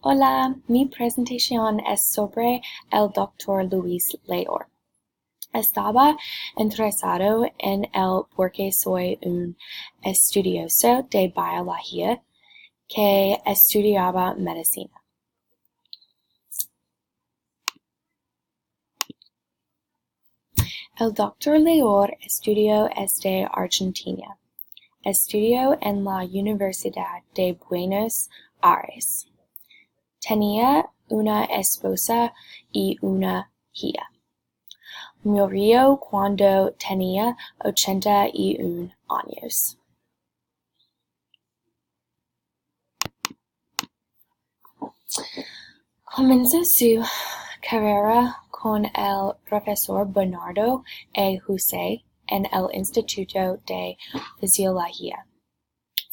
Hola, mi presentación es sobre el Dr. Luis Leor. Estaba interesado en él porque soy un estudioso de biología que estudiaba medicina. El Dr. Leor estudió desde Argentina. Estudió en la Universidad de Buenos Aires. Tenía una esposa y una hija. Murió cuando tenía 81 años. Comenzó su carrera con el profesor Bernardo E. José en el Instituto de Fisiología.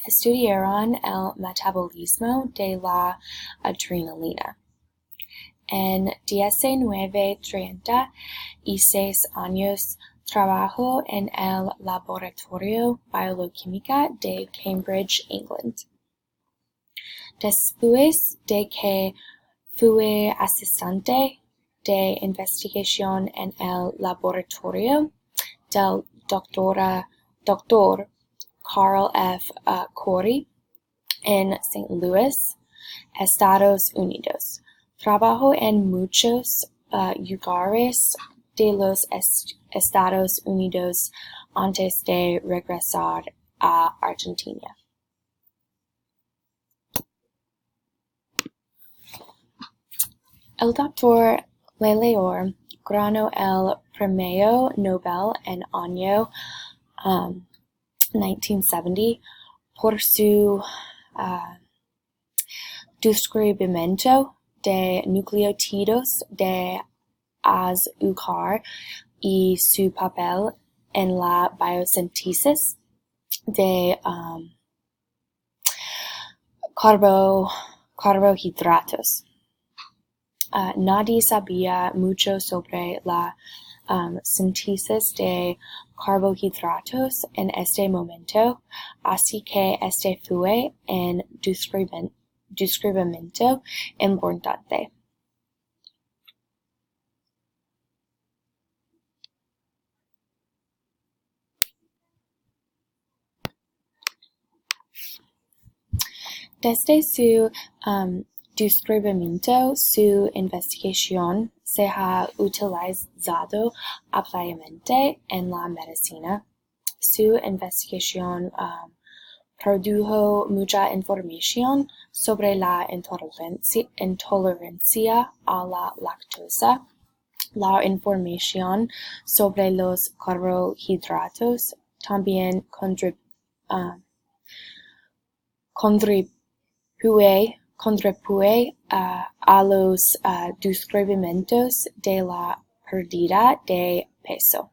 Estudiaron el metabolismo de la adrenalina. En 1936 años trabajó en el Laboratorio Bioquímica de Cambridge, England. Después de que fue asistente de investigación en el laboratorio del Dr. Carl F. Corey en St. Louis, Estados Unidos. Trabajó en muchos lugares de los Estados Unidos antes de regresar a Argentina. El Dr. Leor ganó el Premio Nobel en año 1970 por su descubrimiento de nucleótidos de azúcar y su papel en la biosíntesis de carbohidratos. Nadie sabía mucho sobre la síntesis de carbohidratos en este momento, así que este fue un descubrimiento importante. Desde su descubrimiento, su investigación se ha utilizado ampliamente en la medicina. Su investigación produjo mucha información sobre la intolerancia a la lactosa, la información sobre los carbohidratos también contribuye a los descubrimientos de la pérdida de peso.